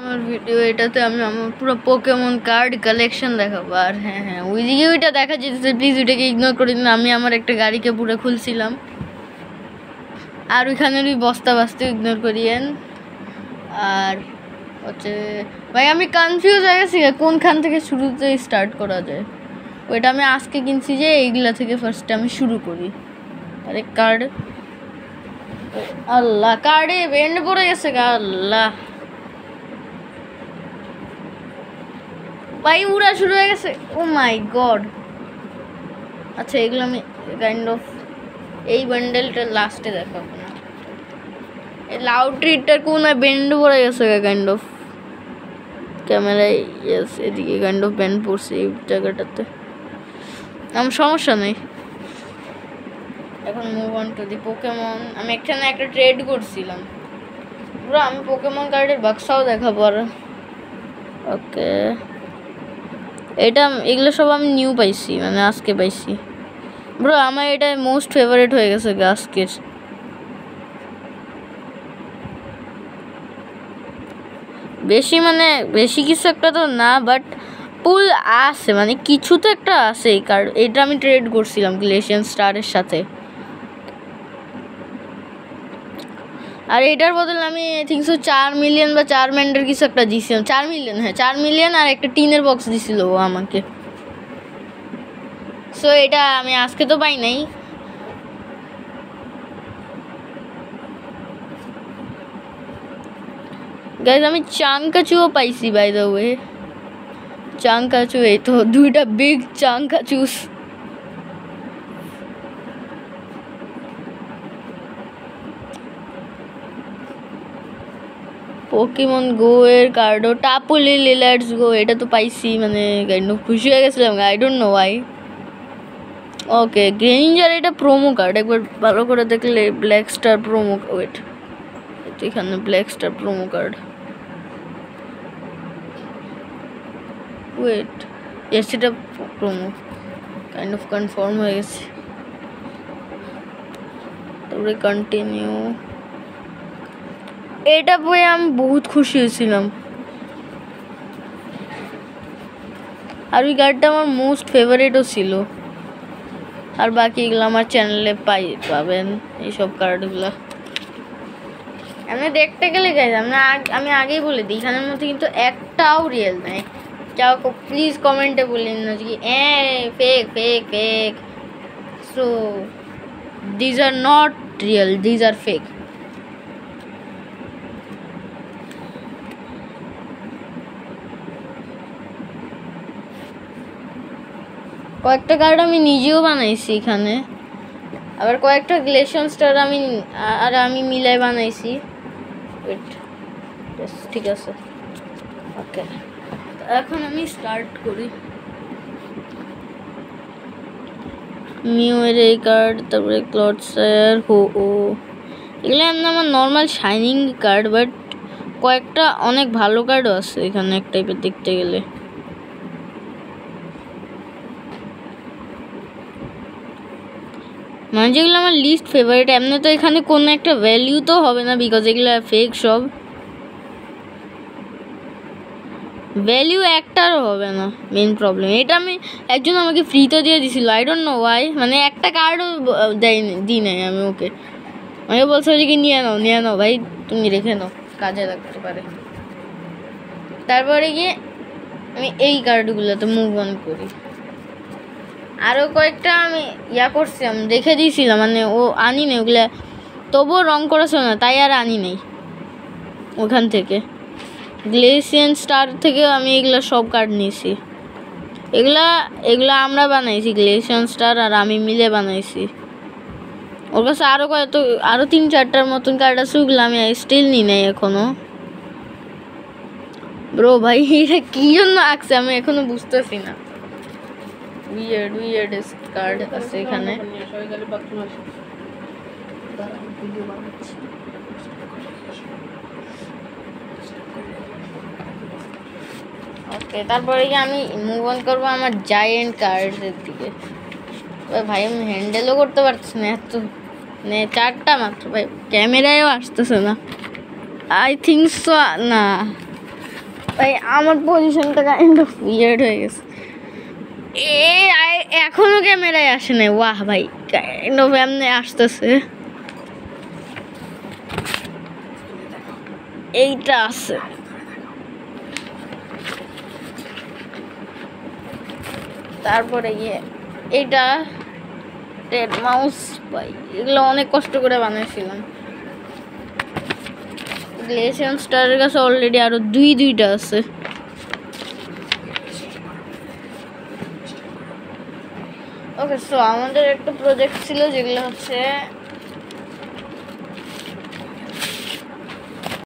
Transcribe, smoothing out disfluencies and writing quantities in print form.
আমার ভিডিও এটাতে আমি আমার পুরো পোকেমন কার্ড কালেকশন দেখাবো। আর হ্যাঁ হ্যাঁ ওইদিকে ওইটা দেখা যেতেছে, প্লিজ ওইটাকে ইগনোর করে দিন। আমি আমার একটা গাড়িকে পুরো খুলছিলাম, আর ওইখানের ওই বস্তা বাস্তা ইগনোর করিয়েন। আর হচ্ছে ভাই আমি কনফিউজ হয়ে গেছি কোনখান থেকে শুরুতে স্টার্ট করা যায়। ওইটা আমি আজকে কিনছি যে এইগুলা থেকে ফার্স্টে আমি শুরু করি। আরে কার্ড, আল্লাহ কার্ডে বেন্ড পড়ে গেছে গা, আল্লাহ ভাই উড়া শুরু হয়ে গেছে, ও মাই গড। আচ্ছা এগুলো আমি কাইন্ড অফ এই বান্ডেলটা লাস্টে দেখাবো না। এই লাউড ট্রিটটার কোন বেন্ড পড়ে গেছে কাইন্ড অফ ক্যামেরায়, ইয়েস এদিকে কাইন্ড অফ বেন্ড পড়ছে এই জায়গাটাতে। আমার সমস্যা নেই। এখন move on to the Pokemon. আমি এখানে একটা ট্রেড করছিলাম পুরো, আমি পোকেমন কার্ডের বাক্সাও দেখাবো। আর ওকে এটা এগুলো সব আমি নিউ পাইছি, মানে আজকে পাইছি ব্রো। আমার এটা মোস্ট ফেভারিট হয়ে গেছে আজকের। বেশি মানে বেশি কিছু একটা তো না, বাট পুল আছে, মানে কিছু তো একটা আছে এই কার্ড। এটা আমি ট্রেড করছিলাম গ্লেশিয়ান স্টারের সাথে, আর এটার বদলে আমি আই থিঙ্ক সো 4 মিলিয়ন বা 4 ম্যান্ডের কিছু একটা দিয়েছিলাম। 4 মিলিয়ন, হ্যাঁ 4 মিলিয়ন, আর একটা টিনের বক্স দিছিল ও আমাকে। সো এটা আমি আজকে তো পাই নাই। গাইজ আমি চাঙ্কাচুও পাইছি বাই দ্য ওয়ে। চাঙ্কাচু এই তো দুইটা বিগ চাঙ্কাচুস। পোকেমন গো এর কার্ডও টাপুলি লিলার্ডস গো এটা তো পাইছি, মানে কাইন্ড অফ খুশি হয়ে গেছিলাম, I don't know why. Okay Granger এটা প্রোমো কার্ড, একবার ভালো করে দেখলে ব্ল্যাক স্টার প্রোমো, ওয়েট এখানে black star promo card, wait এস এটা প্রোমো কাইন্ড অফ কনফার্ম হয়ে গেছে। তারপরে কন্টিনিউ, এটা বই আমি বহুত খুশি হয়েছিলাম। আর ওই কার্ডটা আমার মোস্ট ফেভারিটও ছিল। আর বাকিগুলো আমার চ্যানেলে পাবেন এইসব কার্ডগুলো। আমি দেখতে গেলে গাইজ আমি আগেই বলে দিই, এখানের মধ্যে কিন্তু একটাও রিয়েল নাই। যাও প্লিজ কমেন্টে বলেন না যে fake fake fake. So these are not real, these are fake. কয়েকটা কার্ড আমি নিজেও বানাইছি এখানে, আবার কয়েকটা গ্লেশিয়ান স্টার আমি মিলাই বানাইছি। ওয়েট ঠিক আছে, ওকে এখন আমি স্টার্ট করি। মিউয়ের এই কার্ড, তারপরে ক্লডসায়ার ও এগুলো এমনি আমার নর্মাল শাইনিং কার্ড, বাট কয়েকটা অনেক ভালো কার্ডও আছে এখানে এক টাইপের দেখতে গেলে। মানে যেগুলো আমার লিস্ট ফেভারিট, এমনি তো এখানে কোনো একটা ভ্যালিউ তো হবে না, বিকজ এগুলো ফেক সব, ভ্যালিউ একটারও হবে না মেন প্রবলেম। এটা আমি একজন আমাকে ফ্রিতে দিয়ে দিছিল, আই ডোন্ট নো ওয়াই, মানে একটা কার্ডও দিই নাই আমি ওকে। আমাকে বলছে যে কি নিয়ে নাও ভাই, তুমি রেখে নাও, কাজে লাগতে পারে। তারপরে গিয়ে আমি এই কার্ডগুলোতে মুভ অন করি। আরও কয়েকটা আমি করছিলাম, রেখে দিয়েছিলাম, মানে ও আনি নেই ওগুলা, তবুও রং করেছিল না, তাই আর আনি নেই ওখান থেকে। গ্লেশিয়ান স্টার থেকে আমি এগুলো সব কার্ড নিয়েছি। এগুলা আমরা বানাইছি, গ্লেশিয়ান স্টার আর আমি মিলে বানাইছি। ওর কাছে আরও 3-4টার মতন কার্ড আছে, ওগুলো আমি স্টিল নিই নাই এখনো। ব্রো ভাই এটা কি জন্য আঁকছে আমি এখনো বুঝতেছি না। উইয়ার্ড কার্ড আছে এখানে। ওকে তারপরে কি আমি মুভ অন করবো আমার জায়েন্ট কার্ডের দিকে। ভাই আমি হ্যান্ডেলও করতে পারতেছি না, এত মানে 4টা মাত্র, ভাই ক্যামেরায়ও আসতেছে না। আই থিঙ্ক সো না, ভাই আমার পজিশনটা কাইন্ড অফ উইয়ার্ড হয়ে গেছে। এখনো ক্যামেরায় আসে নাই। ওয়াহ ভাই, কাইন্ড অফ এমনি আসতেছে। এইটা আছে, তারপরে এইটা রেড মাউস। ভাই এগুলো অনেক কষ্ট করে বানাইছিলাম। গ্লেশিয়ান স্টারের কাছে অলরেডি আরো দুইটা আছে। ওকে, সো আমাদের একটা প্রজেক্ট ছিল যেগুলো হচ্ছে